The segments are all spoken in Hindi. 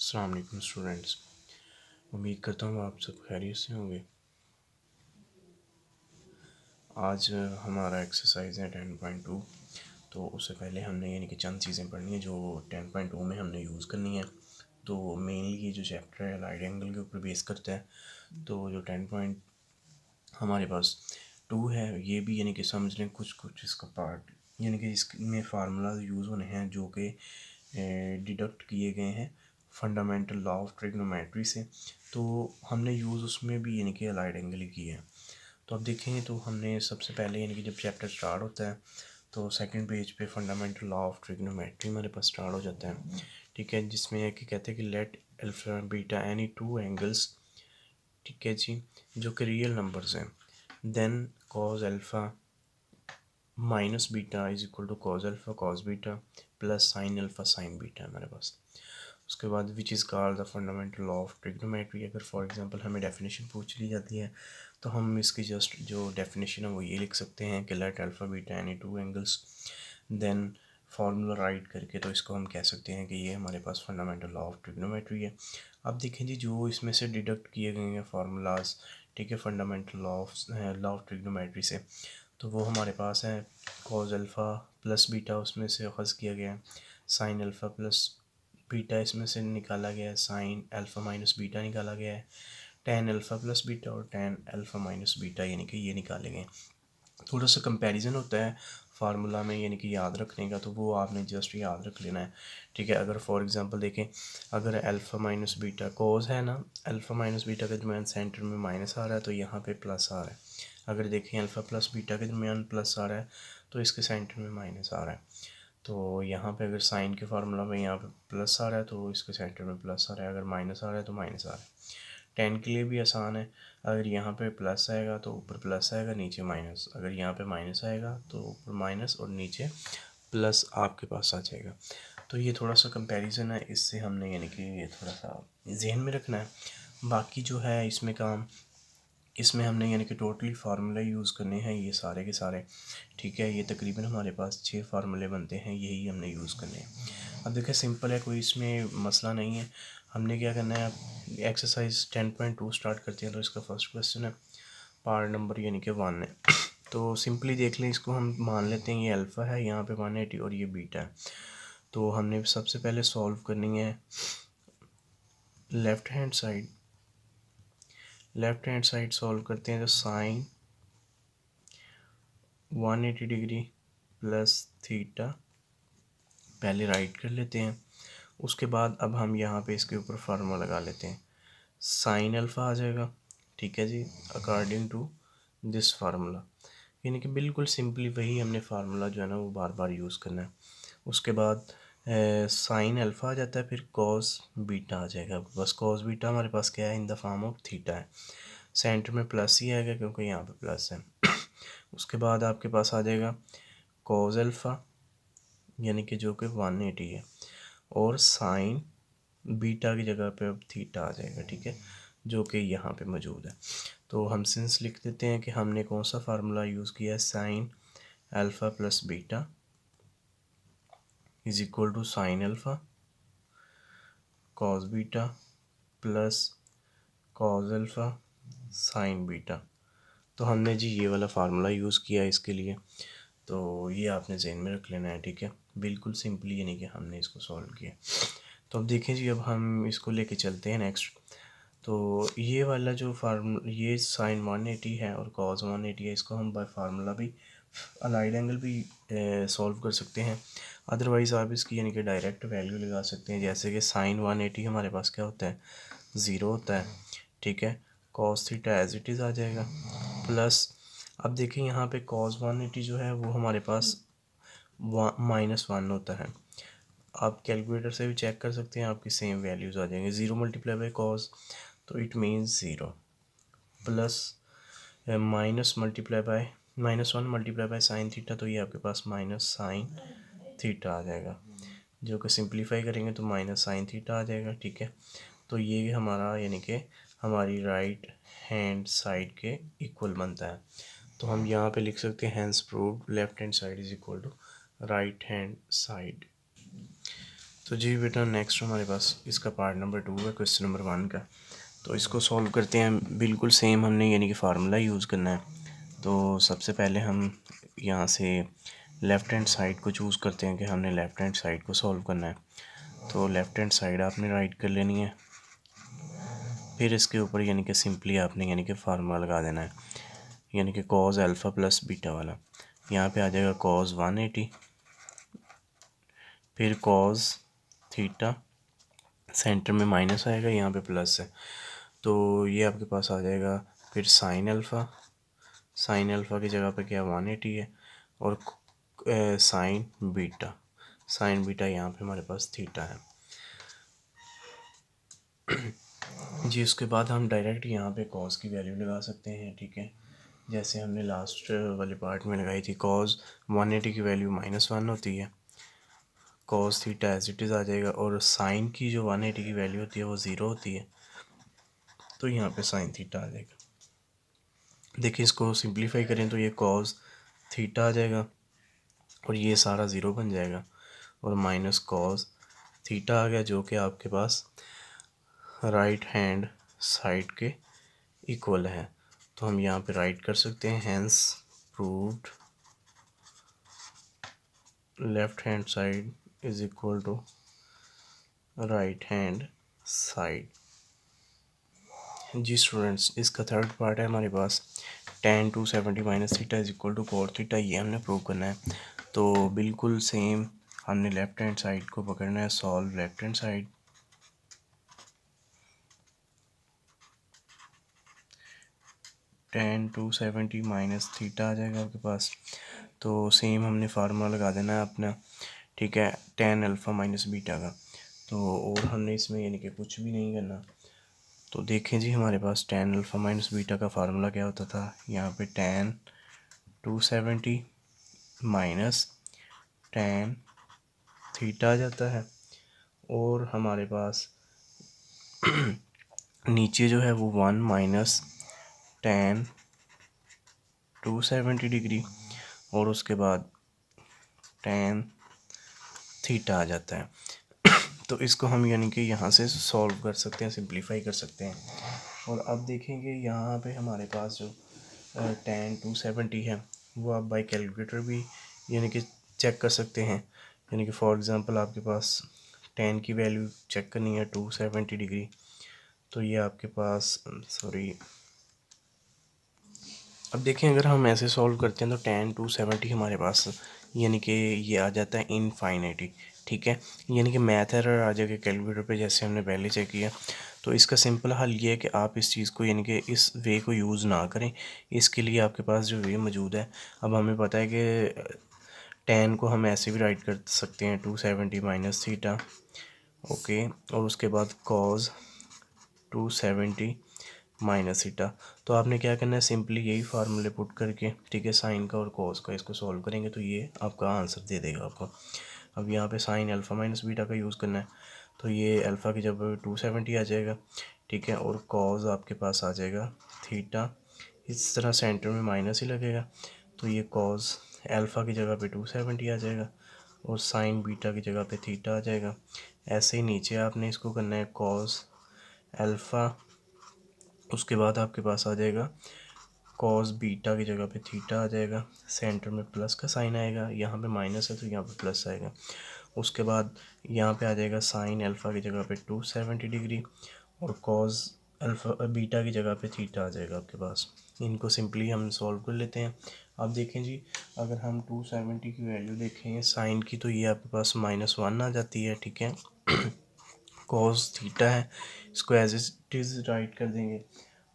अस्सलाम वालेकुम स्टूडेंट्स। उम्मीद करता हूँ आप सब खैरियत से होंगे। आज हमारा एक्सरसाइज है 10.2। तो उससे पहले हमने यानी कि चंद चीज़ें पढ़नी है जो 10.2 में हमने यूज़ करनी है। तो मेनली ये जो चैप्टर है राइट एंगल के ऊपर बेस करता है। तो जो 10 पॉइंट हमारे पास 2 है ये भी यानी कि समझ लें कुछ कुछ इसका पार्ट यानी कि इसमें फार्मूलाज यूज़ होने हैं जो कि डिडक्ट किए गए हैं फंडामेंटल लॉ ऑफ ट्रिग्नोमेट्री से। तो हमने यूज़ उसमें भी यानी कि अलाइड एंगल ही किया है। तो अब देखेंगे तो हमने सबसे पहले यानी कि जब चैप्टर स्टार्ट होता है तो सेकंड पेज पे फंडामेंटल लॉ ऑफ ट्रिग्नोमेट्री हमारे पास स्टार्ट हो जाता है। ठीक है, जिसमें है कि कहते हैं कि let alpha beta any two angles, ठीक है जी, जो कि रियल नंबर्स हैं, then cos alpha minus beta is equal to cos alpha cos beta plus sine alpha sine beta हमारे पास। उसके बाद which is called the fundamental law of trigonometry. अगर फॉर एग्जांपल हमें डेफिनेशन पूछ ली जाती है तो हम इसकी जस्ट जो डेफिनेशन है वो ये लिख सकते हैं कि let alpha beta any two angles, then formula write करके तो इसको हम कह सकते हैं कि ये हमारे पास फंडामेंटल लॉ ऑफ ट्रिग्नोमेट्री है। अब देखें जी जो इसमें से डिडक्ट किए गए हैं फार्मूलाज, ठीक है, फंडामेंटल लॉ ऑफ ट्रिग्नोमेट्री से, तो वो हमारे पास है कॉज अल्फ़ा प्लस बीटा उसमें से अखज़ किया गया है, साइन अल्फ़ा प्लस बीटा इसमें से निकाला गया है, साइन अल्फ़ा माइनस बीटा निकाला गया है, टेन अल्फ़ा प्लस बीटा और टेन अल्फ़ा माइनस बीटा यानी कि ये निकाले गए। थोड़ा सा कंपैरिजन होता है फार्मूला में यानी कि याद रखने का, तो वो आपने जस्ट याद रख लेना है। ठीक है, अगर फॉर एग्जांपल देखें, अगर अल्फ़ा माइनस बीटा कोस है ना, अल्फ़ा माइनस बीटा के दरमियान सेंटर में माइनस आ रहा है तो यहाँ पे प्लस आ रहा है। अगर देखें अल्फ़ा प्लस बीटा के दरमियान प्लस आ रहा है तो इसके सेंटर में माइनस आ रहा है। तो यहाँ पे अगर साइन के फार्मूला में यहाँ पे प्लस आ रहा है तो इसके सेंटर में प्लस आ रहा है, अगर माइनस आ रहा है तो माइनस आ रहा है। टेन के लिए भी आसान है, अगर यहाँ पे प्लस आएगा तो ऊपर प्लस आएगा नीचे माइनस, अगर यहाँ पे माइनस आएगा तो ऊपर माइनस और नीचे प्लस आपके पास आ जाएगा। तो ये थोड़ा सा कंपैरिजन है, इससे हमने यानी कि ये थोड़ा सा जहन में रखना है। बाकी जो है इसमें काम, इसमें हमने यानी कि टोटली फार्मूला यूज़ करने हैं ये सारे के सारे। ठीक है, ये तकरीबन हमारे पास 6 फार्मूले बनते हैं, यही हमने यूज़ करने हैं। अब देखिए सिंपल है, कोई इसमें मसला नहीं है। हमने क्या करना है, एक्सरसाइज 10.2 स्टार्ट करते हैं। तो इसका फर्स्ट क्वेश्चन है, पार्ट नंबर यानी कि 1 है। तो सिंपली देख लें, इसको हम मान लेते हैं ये अल्फ़ा है, यहाँ पे 180 और ये बीटा है। तो हमने सबसे पहले सॉल्व करनी है left hand side. Left hand side solve करते हैं तो साइन 180 डिग्री प्लस थीटा पहले राइट कर लेते हैं। उसके बाद अब हम यहाँ पे इसके ऊपर फार्मूला लगा लेते हैं, साइन अल्फ़ा आ जाएगा। ठीक है जी, अकॉर्डिंग टू दिस फार्मूला, यानी कि बिल्कुल सिंपली वही हमने फार्मूला जो है ना वो बार बार यूज़ करना है। उसके बाद साइन अल्फ़ा आ जाता है, फिर कॉस बीटा आ जाएगा। बस कॉस बीटा हमारे पास क्या है, in the form of theta है। सेंटर में प्लस ही आएगा क्योंकि यहाँ पे प्लस है। उसके बाद आपके पास आ जाएगा कॉस अल्फ़ा यानी कि जो कि 180 है, और साइन बीटा की जगह पे अब थीटा आ जाएगा। ठीक है, जो कि यहाँ पे मौजूद है। तो हम सिंस लिख देते हैं कि हमने कौन सा फार्मूला यूज़ किया है, sine alpha plus beta is equal to sine alpha cos beta plus cos alpha sine beta. तो हमने जी ये वाला फार्मूला यूज़ किया है इसके लिए, तो ये आपने ज़हन में रख लेना है। ठीक है, बिल्कुल सिंपली यानी कि हमने इसको सॉल्व किया। तो अब देखें जी, अब हम इसको लेके चलते हैं नेक्स्ट। तो ये वाला जो ये साइन 180 है और कॉस 180 है, इसको हम बाय फार्मूला भी अलाइड एंगल भी सॉल्व कर सकते हैं। अदरवाइज़ आप इसकी यानी कि डायरेक्ट वैल्यू लगा सकते हैं, जैसे कि साइन 180 हमारे पास क्या होता है, ज़ीरो होता है। ठीक है, cos theta as it is आ जाएगा प्लस, अब देखें यहाँ पे कॉस 180 जो है वो हमारे पास -1 होता है। आप कैलकुलेटर से भी चेक कर सकते हैं, आपकी सेम वैल्यूज़ आ जाएंगे। ज़ीरो मल्टीप्लाई बाई कॉस तो it means zero, plus minus multiply by -1 multiply by sine theta, तो ये आपके पास माइनस साइन थीटा आ जाएगा, जो कि सिंप्लीफाई करेंगे तो माइनस साइन थीटा आ जाएगा। ठीक है, तो ये हमारा यानी कि हमारी राइट हैंड साइड के इक्वल बनता है। तो हम यहाँ पे लिख सकते हैं hence proved left hand side is equal to right hand side. तो जी बेटा नेक्स्ट हमारे पास इसका पार्ट नंबर 2 है क्वेश्चन नंबर 1 का। तो इसको सॉल्व करते हैं, बिल्कुल सेम हमने यानी कि फार्मूला यूज़ करना है। तो सबसे पहले हम यहाँ से लेफ़्ट हैंड साइड को चूज़ करते हैं कि हमने लेफ़्ट हैंड साइड को सॉल्व करना है। तो लेफ़्ट हैंड साइड आपने राइट कर लेनी है, फिर इसके ऊपर यानी कि सिंपली आपने यानी कि फार्मूला लगा देना है, यानी कि कॉज अल्फ़ा प्लस बीटा वाला। यहाँ पे आ जाएगा कॉज 180, फिर कॉज थीटा, सेंटर में माइनस आएगा, यहाँ पे प्लस है तो ये आपके पास आ जाएगा। फिर साइन अल्फ़ा, साइन अल्फ़ा की जगह पे क्या 180 है, और साइन बीटा, साइन बीटा यहाँ पे हमारे पास थीटा है जी। उसके बाद हम डायरेक्ट यहाँ पे कॉस की वैल्यू लगा सकते हैं, ठीक है, जैसे हमने लास्ट वाले पार्ट में लगाई थी। कॉस 180 की वैल्यू -1 होती है, cos theta as it is आ जाएगा, और साइन की जो 180 की वैल्यू होती है वो 0 होती है, तो यहाँ पे साइन थीटा आ जाएगा। देखिए इसको सिंप्लीफाई करें तो ये कॉस थीटा आ जाएगा और ये सारा ज़ीरो बन जाएगा, और माइनस कॉस थीटा आ गया जो कि आपके पास राइट हैंड साइड के इक्वल है। तो हम यहाँ पे राइट कर सकते हैं, hence proved left hand side is equal to right hand side. जी स्टूडेंट्स, इसका थर्ड पार्ट है हमारे पास, tan 270 minus theta is equal to cot theta, ये हमने प्रूव करना है। तो बिल्कुल सेम हमने लेफ्ट हैंड साइड को पकड़ना है, solve left hand side. tan 270 minus theta आ जाएगा आपके पास। तो सेम हमने फार्मूला लगा देना है अपना, ठीक है, tan अल्फ़ा माइनस बीटा का। तो और हमने इसमें यानी कि कुछ भी नहीं करना। तो देखें जी, हमारे पास tan अल्फ़ा माइनस बीटा का फार्मूला क्या होता था, यहाँ पे tan 270 माइनस tan थीटा आ जाता है, और हमारे पास नीचे जो है वो 1 माइनस tan 270 डिग्री, और उसके बाद tan थीटा आ जाता है। तो इसको हम यानी कि यहाँ से सॉल्व कर सकते हैं, सिंप्लीफाई कर सकते हैं। और अब देखेंगे यहाँ पे हमारे पास जो tan 270 है वो आप बाय कैलकुलेटर भी यानी कि चेक कर सकते हैं। यानी कि फॉर एग्ज़ाम्पल आपके पास tan की वैल्यू चेक करनी है 270 डिग्री, तो ये आपके पास सॉरी, अब देखें अगर हम ऐसे सॉल्व करते हैं तो tan 270 हमारे पास यानी कि ये आ जाता है इनफाइनिटी, ठीक है, यानी कि मैथ एरर आ जाएगा कैलकुलेटर पे, जैसे हमने पहले चेक किया। तो इसका सिंपल हल ये है कि आप इस चीज़ को यानी कि इस वे को यूज़ ना करें, इसके लिए आपके पास जो वे मौजूद है, अब हमें पता है कि tan को हम ऐसे भी राइट कर सकते हैं 270 माइनस थीटा, ओके, और उसके बाद कॉज 270 माइनस थीटा। तो आपने क्या करना है, सिंपली यही फार्मूले पुट करके, ठीक है, साइन का और कॉस का इसको सॉल्व करेंगे तो ये आपका आंसर दे देगा आपको। अब यहाँ पे साइन अल्फ़ा माइनस बीटा का यूज़ करना है, तो ये अल्फ़ा की जगह पे 270 आ जाएगा, ठीक है, और कॉस आपके पास आ जाएगा थीटा, इस तरह सेंटर में माइनस ही लगेगा, तो ये कॉस अल्फ़ा की जगह पे 270 आ जाएगा, और साइन बीटा की जगह पे थीटा आ जाएगा। ऐसे ही नीचे आपने इसको करना है कॉस अल्फ़ा, उसके बाद आपके पास आ जाएगा कॉस बीटा की जगह पे थीटा आ जाएगा, सेंटर में प्लस का साइन आएगा, यहाँ पे माइनस है तो यहाँ पे प्लस आएगा। उसके बाद यहाँ पे आ जाएगा साइन अल्फ़ा की जगह पे 270 डिग्री, और कॉस अल्फ़ा बीटा की जगह पे थीटा आ जाएगा आपके पास। इनको सिंपली हम सॉल्व कर लेते हैं। अब देखें जी, अगर हम 270 की वैल्यू देखें साइन की, तो ये आपके पास -1 आ जाती है, ठीक है। कॉस थीटा है, इसको एज इट इज़ राइट कर देंगे,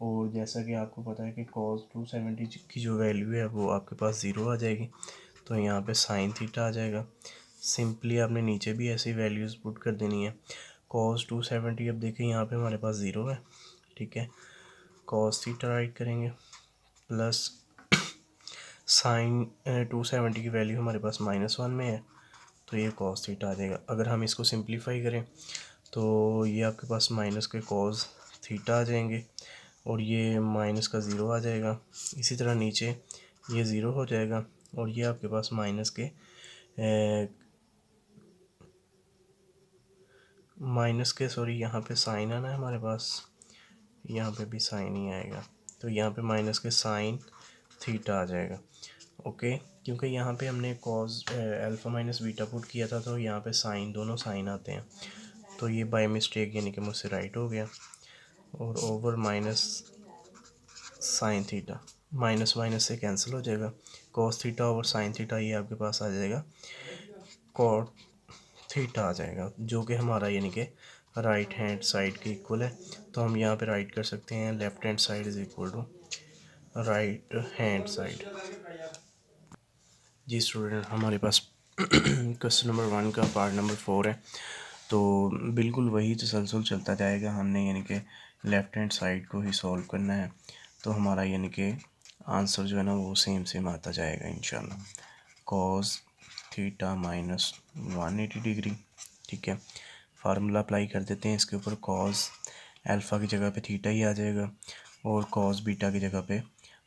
और जैसा कि आपको पता है कि कॉस 270 की जो वैल्यू है वो आपके पास 0 आ जाएगी, तो यहाँ पे साइन थीटा आ जाएगा। सिंपली आपने नीचे भी ऐसी वैल्यूज़ पुट कर देनी है। कॉस 270, अब देखिए यहाँ पे हमारे पास 0 है, ठीक है, कॉस थीटा राइट करेंगे, प्लस साइन 270 की वैल्यू हमारे पास -1 में है, तो ये कॉस थीटा आ जाएगा। अगर हम इसको सिंप्लीफाई करें तो ये आपके पास माइनस के कॉस थीटा आ जाएंगे, और ये माइनस का 0 आ जाएगा। इसी तरह नीचे ये 0 हो जाएगा, और ये आपके पास माइनस के माइनस के सॉरी यहाँ पे साइन आना है हमारे पास, यहाँ पे भी साइन ही आएगा, तो यहाँ पे माइनस के साइन थीटा आ जाएगा। ओके, क्योंकि यहाँ पे हमने cause alpha minus beta put किया था, तो यहाँ पे साइन, दोनों साइन आते हैं, तो ये बाय मिस्टेक यानी कि मुझसे राइट हो गया। और over minus sine theta, minus minus से कैंसिल हो जाएगा, cos theta over sine theta, ये आपके पास आ जाएगा कॉट थीटा आ जाएगा, जो कि हमारा यानी कि राइट हैंड साइड के इक्वल है। तो हम यहाँ पे राइट कर सकते हैं left hand side is equal to right hand side. जी स्टूडेंट, हमारे पास क्वेश्चन नंबर 1 का पार्ट नंबर 4 है, तो बिल्कुल वही तसलसल चलता जाएगा, हमने यानी कि लेफ़्ट हैंड साइड को ही सॉल्व करना है, तो हमारा यानी कि आंसर जो है ना वो सेम सेम आता जाएगा इंशाल्लाह। कॉस थीटा माइनस 180 डिग्री, ठीक है, फार्मूला अप्लाई कर देते हैं इसके ऊपर, कॉस अल्फ़ा की जगह पे थीटा ही आ जाएगा और कॉस बीटा की जगह पे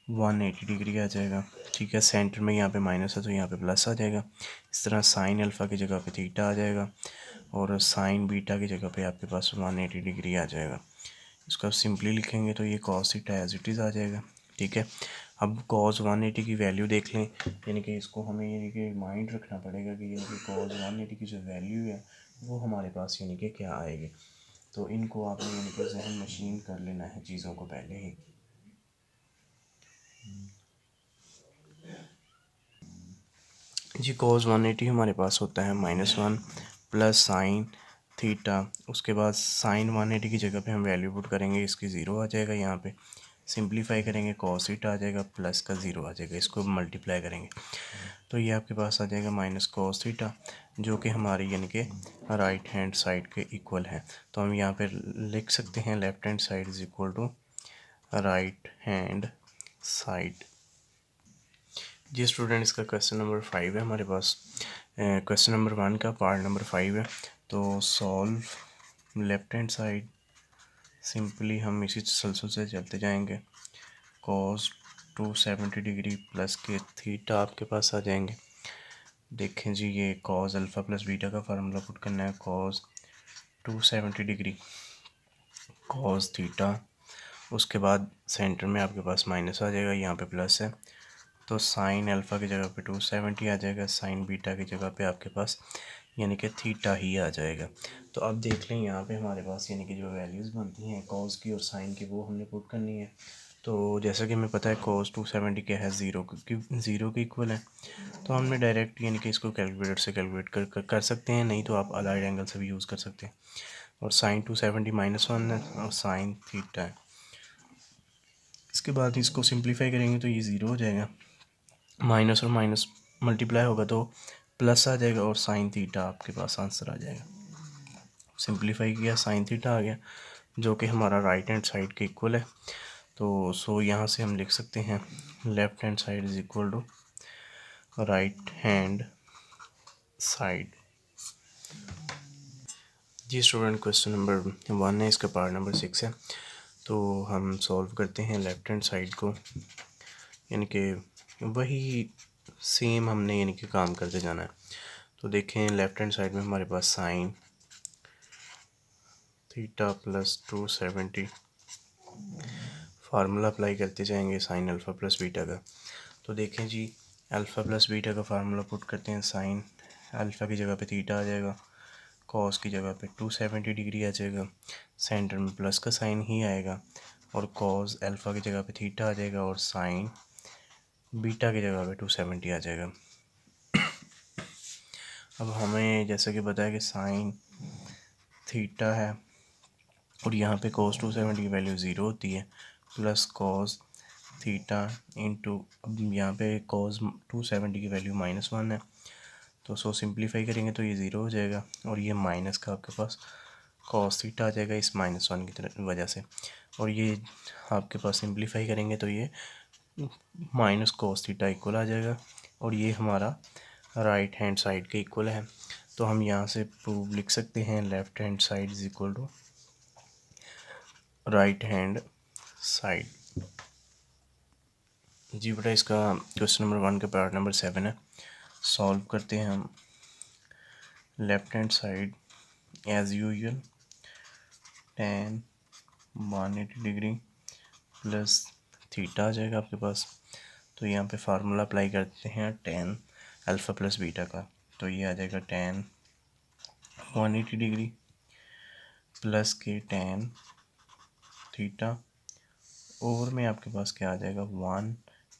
180 डिग्री आ जाएगा, ठीक है। सेंटर में यहाँ पे माइनस है तो यहाँ पे प्लस आ जाएगा। इस तरह साइन अल्फ़ा की जगह पे थीटा आ जाएगा और साइन बीटा की जगह पे आपके पास 180 डिग्री आ जाएगा। इसको आप सिंपली लिखेंगे तो ये cos theta as it is आ जाएगा, ठीक है। अब कॉस 180 की वैल्यू देख लें, यानी कि इसको हमें यानी कि माइंड रखना पड़ेगा कि यानी कि कॉस 180 की जो वैल्यू है वो हमारे पास यानी कि क्या आएगी। तो इनको आपने यानी कि जहन नशीन कर लेना है चीज़ों को पहले ही। जी कॉस 180 हमारे पास होता है -1 प्लस साइन थीटा, उसके बाद साइन 180 की जगह पे हम वैल्यू पुट करेंगे, इसकी ज़ीरो आ जाएगा, यहाँ पे सिंप्लीफाई करेंगे कॉस थीटा आ जाएगा, प्लस का ज़ीरो आ जाएगा, इसको मल्टीप्लाई करेंगे तो ये आपके पास आ जाएगा माइनस कॉस थीटा, जो कि हमारी यानी कि राइट हैंड साइड के इक्वल है। तो हम यहाँ पे लिख सकते हैं left hand side is equal to right hand side. जी स्टूडेंट, इसका क्वेश्चन नंबर 5 है हमारे पास। क्वेश्चन नंबर 1 का पार्ट नंबर 5 है, तो solve left hand side. Simply हम इसी तसलसल से चलते जाएंगे, कॉस 270 डिग्री प्लस के थीटा आपके पास आ जाएंगे। देखें जी, ये कॉस अल्फ़ा प्लस बीटा का फार्मूला पुट करना है, कॉस 270 डिग्री कॉस थीटा, उसके बाद सेंटर में आपके पास माइनस आ जाएगा, यहाँ पे प्लस है, तो साइन अल्फ़ा की जगह पे 270 आ जाएगा, साइन बीटा की जगह पे आपके पास यानी कि थीटा ही आ जाएगा। तो अब देख लें यहाँ पे हमारे पास यानी कि जो वैल्यूज़ बनती हैं कॉस की और साइन की वो हमने पुट करनी है। तो जैसा कि हमें पता है कॉस 270 क्या है, ज़ीरो के इक्वल है, तो हमने डायरेक्ट यानी कि इसको कैलकुलेटर से कैलकुलेट कर सकते हैं, नहीं तो आप अलाइड एंगल से भी यूज़ कर सकते हैं। और साइन 270 -1 है और साइन थीटा है। इसके बाद इसको सिंप्लीफाई करेंगे तो ये ज़ीरो हो जाएगा, माइनस और माइनस मल्टीप्लाई होगा तो प्लस आ जाएगा और साइन थीटा आपके पास आंसर आ जाएगा। सिंप्लीफाई किया, साइन थीटा आ गया, जो कि हमारा राइट हैंड साइड के इक्वल है। तो यहाँ से हम लिख सकते हैं left hand side is equal to right hand side. जी स्टूडेंट, क्वेश्चन नंबर 1 है, इसका पार्ट नंबर 6 है, तो हम सॉल्व करते हैं लेफ्ट हैंड साइड को, यानी कि वही सेम हमने यानी कि काम करते जाना है। तो देखें लेफ्ट हैंड साइड में हमारे पास sine theta plus 270, formula apply करते जाएंगे साइन अल्फ़ा प्लस बीटा का। तो देखें जी, अल्फ़ा प्लस बीटा का फार्मूला पुट करते हैं, साइन अल्फ़ा की जगह पे थीटा आ जाएगा, कॉस की जगह पे 270 डिग्री आ जाएगा, सेंटर में प्लस का साइन ही आएगा और कॉस अल्फ़ा की जगह पे थीटा आ जाएगा और साइन बीटा की जगह पे 270 आ जाएगा। अब हमें जैसा कि पता है कि साइन थीटा है और यहाँ पे cos 270 की वैल्यू ज़ीरो होती है, प्लस cos थीटा इंटू, अब यहाँ पे cos 270 की वैल्यू -1 है, तो सिंप्लीफाई करेंगे तो ये ज़ीरो हो जाएगा और ये माइनस का आपके पास cos थीटा आ जाएगा इस -1 की वजह से, और ये आपके पास सिंप्लीफाई करेंगे तो ये माइनस cos थीटा इक्वल आ जाएगा और ये हमारा राइट हैंड साइड के इक्वल है। तो हम यहाँ से प्रूव लिख सकते हैं left hand side is equal to right hand side. जी बेटा, इसका क्वेश्चन नंबर 1 का पार्ट नंबर 7 है, सॉल्व करते हैं हम left hand side as usual tan 180 degree plus theta आ जाएगा आपके पास। तो यहाँ पे फार्मूला अप्लाई करते हैं tan अल्फ़ा प्लस बीटा का, तो ये आ जाएगा tan 180 डिग्री प्लस के tan थीटा ओवर में आपके पास क्या आ जाएगा 1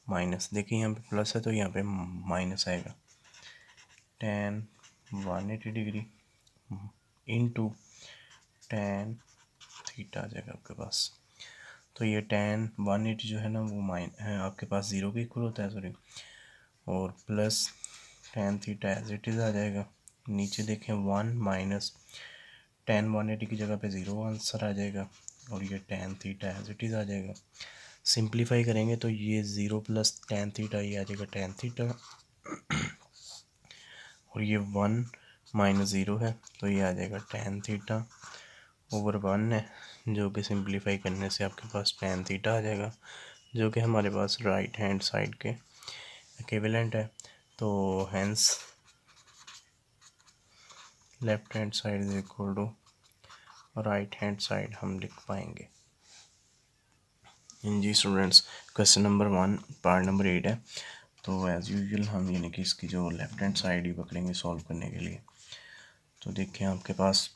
माइनस, देखिए यहाँ पे प्लस है तो यहाँ पे माइनस आएगा, tan 180 degree into tan theta आ जाएगा आपके पास। तो ये tan 180 जो है ना वो आपके पास 0 के इक्वल होता है, सॉरी, और plus tan theta as it is आ जाएगा। नीचे देखें 1 माइनस tan 180 की जगह पे 0 आंसर आ जाएगा, और ये tan theta as it is आ जाएगा। सिंप्लीफाई करेंगे तो ये 0 प्लस tan थीटा ये आ जाएगा tan थीटा, और ये 1 माइनस 0 है तो ये आ जाएगा tan थीटा ओवर 1 है, जो कि सिंप्लीफाई करने से आपके पास tan थीटा आ जाएगा, जो कि हमारे पास राइट हैंड साइड के इक्विवेलेंट है। तो hence left hand side is equal to right hand side हम लिख पाएंगे। जी students, question number 1 part number 8 है। तो एज़ यूजुअल हम यानी कि इसकी जो लेफ्ट हैंड साइड ही पकड़ेंगे सॉल्व करने के लिए। तो देखिए आपके पास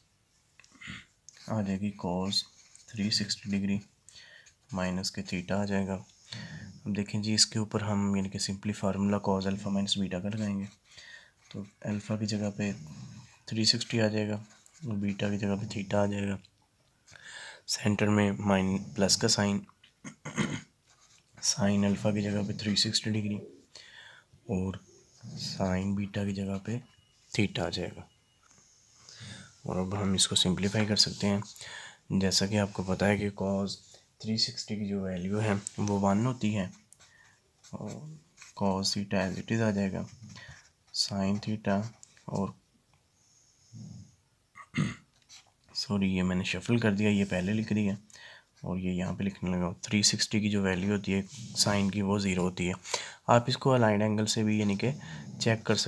आ जाएगी cos 360 डिग्री माइनस के थीटा आ जाएगा। अब देखें जी इसके ऊपर हम यानी कि simply formula cos alpha minus beta का लगाएंगे। तो अल्फ़ा की जगह पे 360 आ जाएगा और बीटा की जगह पे थीटा आ जाएगा। सेंटर में प्लस का साइन अल्फ़ा की जगह पे 360 डिग्री और साइन बीटा की जगह पे थीटा आ जाएगा। और अब हम इसको सिंप्लीफाई कर सकते हैं। जैसा कि आपको पता है कि cos 360 की जो वैल्यू है वो 1 होती है, और cos theta as it is आ जाएगा, साइन थीटा और सॉरी ये मैंने शफल कर दिया, ये पहले लिख रही है और ये यहाँ पे लिखने लगा। 360 की जो वैल्यू होती है साइन की वो 0 होती है। आप इसको अलाइंड एंगल से भी यानी कि चेक कर सकते